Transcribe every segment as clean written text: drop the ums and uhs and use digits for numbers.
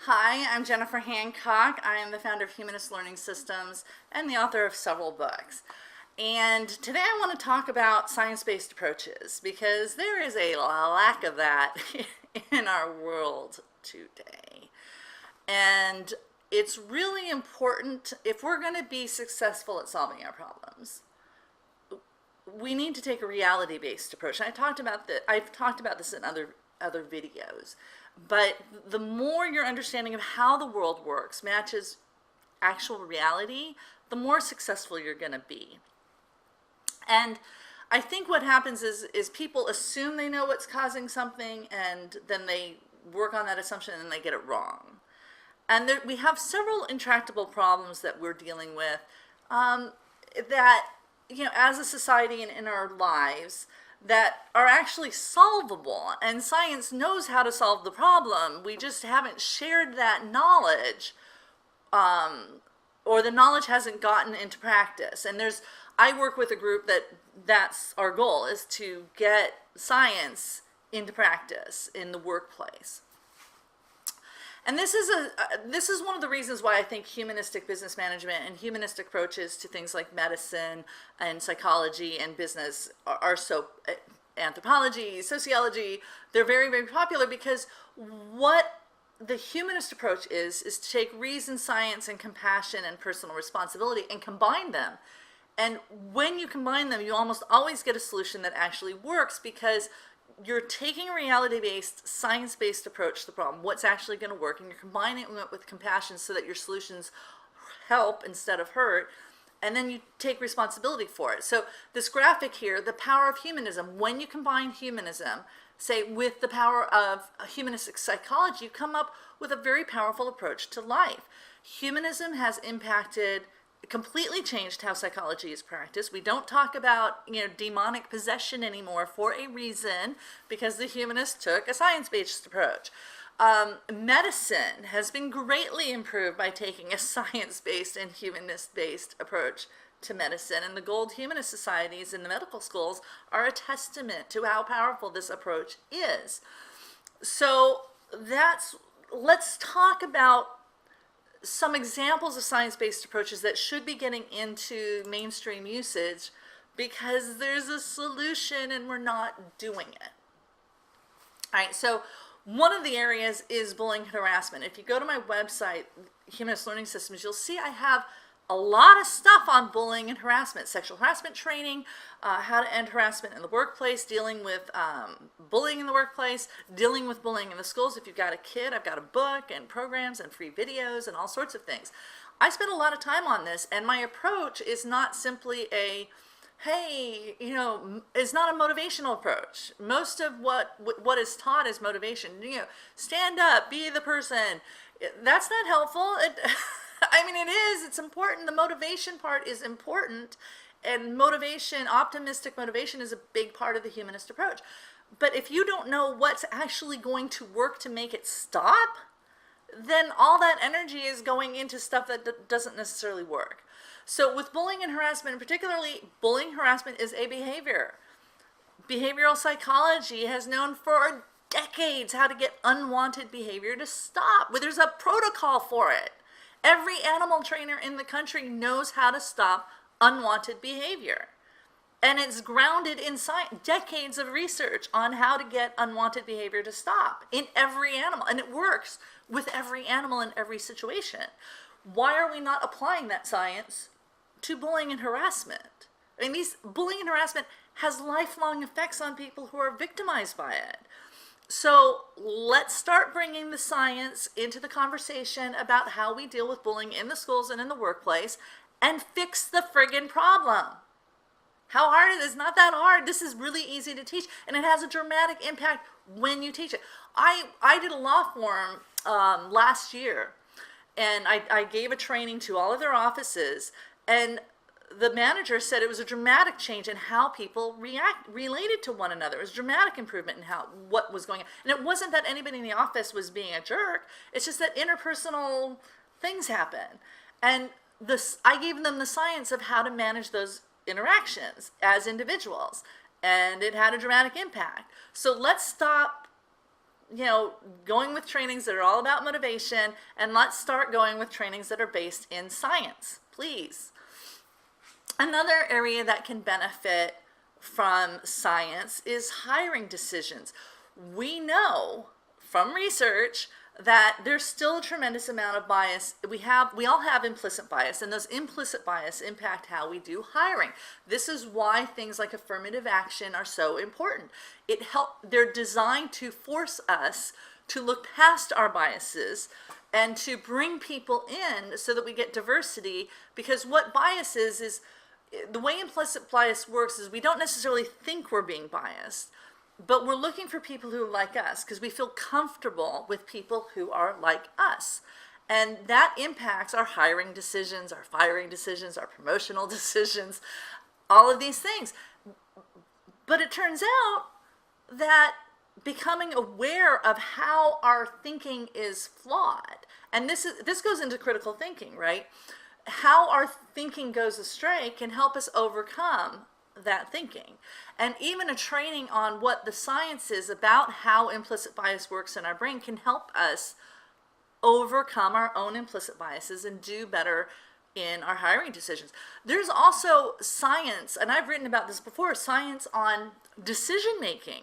Hi, I'm Jennifer Hancock. I am the founder of Humanist Learning Systems and the author of several books. And today I want to talk about science-based approaches because there is a lack of that in our world today. And it's really important if we're going to be successful at solving our problems. We need to take a reality-based approach. And I've talked about this in other videos. But the more your understanding of how the world works matches actual reality, the more successful you're going to be. And I think what happens is people assume they know what's causing something, and then they work on that assumption and they get it wrong. And we have several intractable problems that we're dealing with that, as a society and in our lives, that are actually solvable, and science knows how to solve the problem. We just haven't shared that knowledge, or the knowledge hasn't gotten into practice. And I work with a group that's our goal, is to get science into practice in the workplace. And this is one of the reasons why I think humanistic business management and humanistic approaches to things like medicine and psychology and business are so, anthropology, sociology, they're very, very popular, because what the humanist approach is to take reason, science, and compassion and personal responsibility and combine them. And when you combine them, you almost always get a solution that actually works, because you're taking a reality-based, science-based approach to the problem, what's actually going to work, and you're combining it with compassion so that your solutions help instead of hurt, and then you take responsibility for it. So this graphic here, the power of humanism, when you combine humanism, say, with the power of humanistic psychology, you come up with a very powerful approach to life. Humanism has completely changed how psychology is practiced. We don't talk about demonic possession anymore for a reason, because the humanists took a science-based approach. Medicine has been greatly improved by taking a science-based and humanist-based approach to medicine, and the gold humanist societies in the medical schools are a testament to how powerful this approach is. So let's talk about some examples of science-based approaches that should be getting into mainstream usage, because there's a solution and we're not doing it. All right, so one of the areas is bullying and harassment. If you go to my website, Humanist Learning Systems, you'll see I have a lot of stuff on bullying and harassment, sexual harassment training, how to end harassment in the workplace, dealing with bullying in the workplace, dealing with bullying in the schools. If you've got a kid, I've got a book and programs and free videos and all sorts of things. I spend a lot of time on this, and my approach is not simply it's not a motivational approach. Most of what is taught is motivation. Stand up, be the person. That's not helpful. It is. It's important. The motivation part is important, and optimistic motivation is a big part of the humanist approach. But if you don't know what's actually going to work to make it stop, then all that energy is going into stuff that doesn't necessarily work. So with bullying and harassment, and particularly bullying harassment, is a behavior. Behavioral psychology has known for decades how to get unwanted behavior to stop. There's a protocol for it. Every animal trainer in the country knows how to stop unwanted behavior. And it's grounded in decades of research on how to get unwanted behavior to stop in every animal. And it works with every animal in every situation. Why are we not applying that science to bullying and harassment? Bullying and harassment has lifelong effects on people who are victimized by it. So let's start bringing the science into the conversation about how we deal with bullying in the schools and in the workplace, and fix the friggin' problem. How hard it is? Not that hard. This is really easy to teach, and it has a dramatic impact when you teach it. I did a law forum last year, and I gave a training to all of their offices, and the manager said it was a dramatic change in how people related to one another. It was a dramatic improvement in what was going on. And it wasn't that anybody in the office was being a jerk. It's just that interpersonal things happen. And I gave them the science of how to manage those interactions as individuals. And it had a dramatic impact. So let's stop going with trainings that are all about motivation, and let's start going with trainings that are based in science, please. Another area that can benefit from science is hiring decisions. We know from research that there's still a tremendous amount of bias. We all have implicit bias, and those implicit bias impact how we do hiring. This is why things like affirmative action are so important. They're designed to force us to look past our biases and to bring people in so that we get diversity, because what bias is the way implicit bias works is we don't necessarily think we're being biased, but we're looking for people who are like us because we feel comfortable with people who are like us. And that impacts our hiring decisions, our firing decisions, our promotional decisions, all of these things. But it turns out that becoming aware of how our thinking is flawed, and this goes into critical thinking, right? How our thinking goes astray can help us overcome that thinking. And even a training on what the science is about how implicit bias works in our brain can help us overcome our own implicit biases and do better in our hiring decisions. There's also science, and I've written about this before, science on decision making.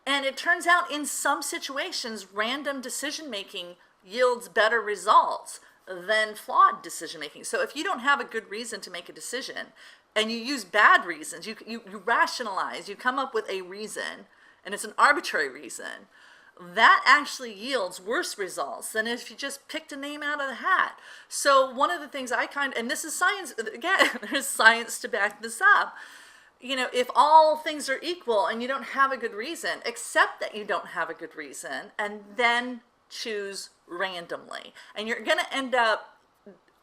And it turns out in some situations, random decision making yields better results than flawed decision making. So if you don't have a good reason to make a decision, and you use bad reasons, you rationalize, you come up with a reason, and it's an arbitrary reason, that actually yields worse results than if you just picked a name out of the hat. So one of the things and this is science, again, there's science to back this up. If all things are equal and you don't have a good reason, accept that you don't have a good reason, and then choose randomly. And you're going to end up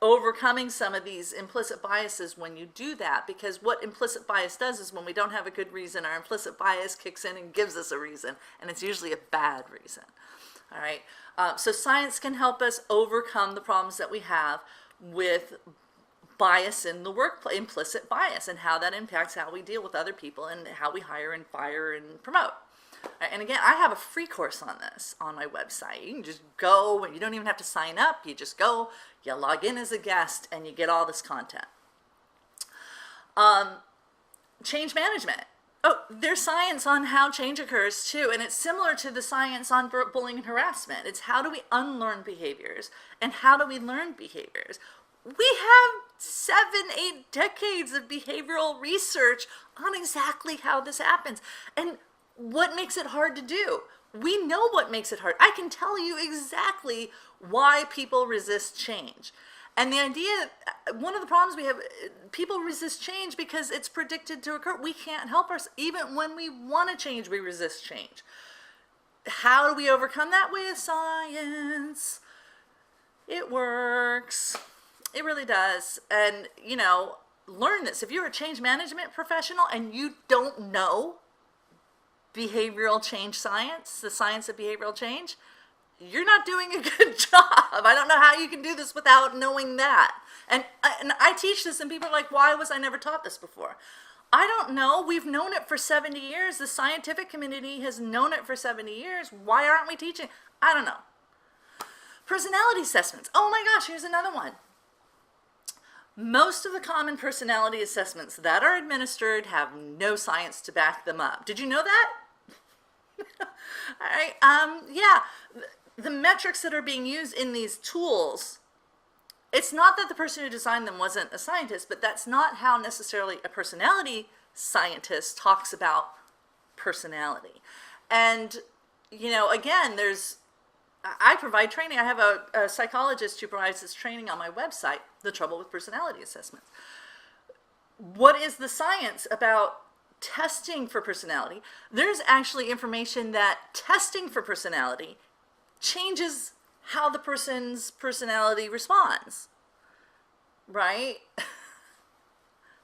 overcoming some of these implicit biases when you do that, because what implicit bias does is when we don't have a good reason, our implicit bias kicks in and gives us a reason, and it's usually a bad reason. All right, so science can help us overcome the problems that we have with bias in the workplace, implicit bias, and how that impacts how we deal with other people and how we hire and fire and promote. And again, I have a free course on this on my website. You can just go, and you don't even have to sign up. You just go, you log in as a guest, and you get all this content. Change management. Oh, there's science on how change occurs too, and it's similar to the science on bullying and harassment. It's how do we unlearn behaviors, and how do we learn behaviors? We have 7-8 decades of behavioral research on exactly how this happens. And what makes it hard to do? We know what makes it hard. I can tell you exactly why people resist change. And the idea, one of the problems we have, people resist change because it's predicted to occur. We can't help ourselves. Even when we want to change, we resist change. How do we overcome that? With science. It works. It really does. And, learn this. If you're a change management professional and you don't know behavioral change science, the science of behavioral change, you're not doing a good job. I don't know how you can do this without knowing that. And I teach this, and people are like, why was I never taught this before? I don't know. We've known it for 70 years. The scientific community has known it for 70 years. Why aren't we teaching? I don't know. Personality assessments. Oh my gosh, here's another one. Most of the common personality assessments that are administered have no science to back them up. Did you know that? All right. Yeah. The metrics that are being used in these tools, it's not that the person who designed them wasn't a scientist, but that's not how necessarily a personality scientist talks about personality. And, again, I provide training. I have a psychologist who provides this training on my website, The Trouble with Personality Assessments. What is the science about testing for personality? There's actually information that testing for personality changes how the person's personality responds, right?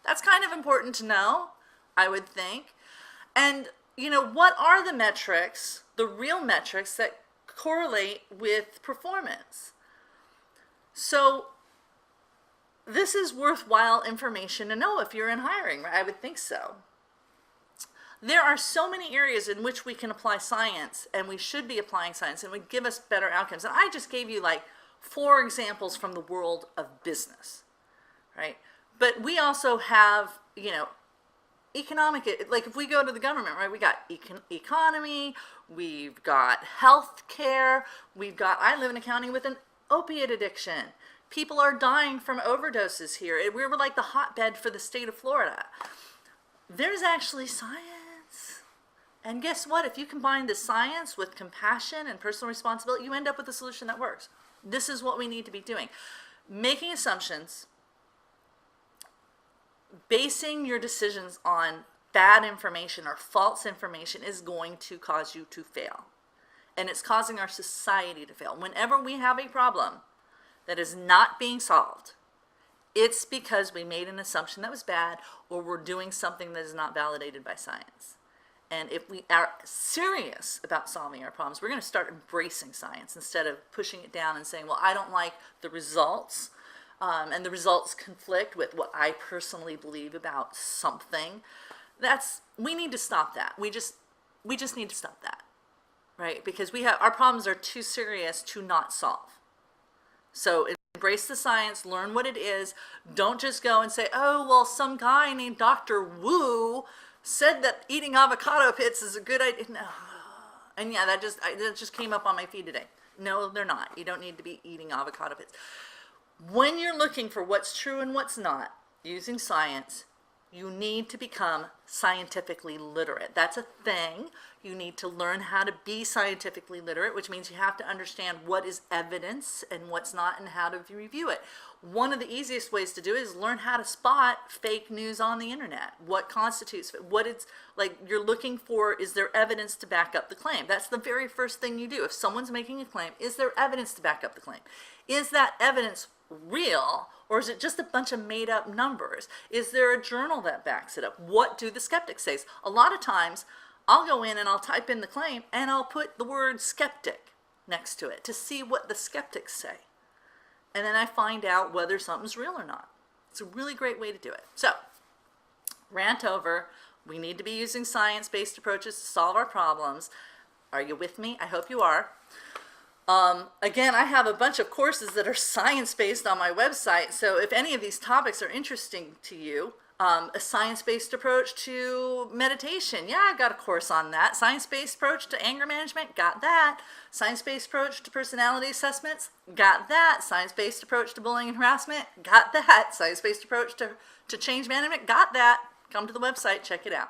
That's kind of important to know, I would think. And, what are the metrics, the real metrics that correlate with performance? So this is worthwhile information to know if you're in hiring, right? I would think so. There are so many areas in which we can apply science, and we should be applying science, and it would give us better outcomes. And I just gave you like 4 examples from the world of business, right? But we also have, you know, economic, like if we go to the government, right, we got economy, we've got health care, we've got, I live in a county with an opiate addiction. People are dying from overdoses here. We were like the hotbed for the state of Florida. There's actually science. And guess what? If you combine the science with compassion and personal responsibility, you end up with a solution that works. This is what we need to be doing. Making assumptions, basing your decisions on bad information or false information is going to cause you to fail. And it's causing our society to fail. Whenever we have a problem that is not being solved, it's because we made an assumption that was bad, or we're doing something that is not validated by science. And if we are serious about solving our problems, we're going to start embracing science instead of pushing it down and saying, well, I don't like the results, and the results conflict with what I personally believe about something. We need to stop that. We just need to stop that, right? Because our problems are too serious to not solve. So embrace the science, learn what it is. Don't just go and say, oh, well, some guy named Dr. Wu said that eating avocado pits is a good idea. No. And yeah, that just came up on my feed today. No, they're not. You don't need to be eating avocado pits. When you're looking for what's true and what's not, using science, you need to become scientifically literate. That's a thing. You need to learn how to be scientifically literate, which means you have to understand what is evidence and what's not and how to review it. One of the easiest ways to do it is learn how to spot fake news on the internet. What constitutes, what it's like you're looking for, is there evidence to back up the claim? That's the very first thing you do. If someone's making a claim, is there evidence to back up the claim? Is that evidence real, or is it just a bunch of made up numbers? Is there a journal that backs it up? What do the skeptics say? A lot of times I'll go in and I'll type in the claim and I'll put the word skeptic next to it to see what the skeptics say. And then I find out whether something's real or not. It's a really great way to do it. So, rant over. We need to be using science-based approaches to solve our problems. Are you with me? I hope you are. Again, I have a bunch of courses that are science-based on my website, so if any of these topics are interesting to you, a science-based approach to meditation, yeah, I got a course on that. Science-based approach to anger management, got that. Science-based approach to personality assessments, got that. Science-based approach to bullying and harassment, got that. Science-based approach to change management, got that. Come to the website, check it out.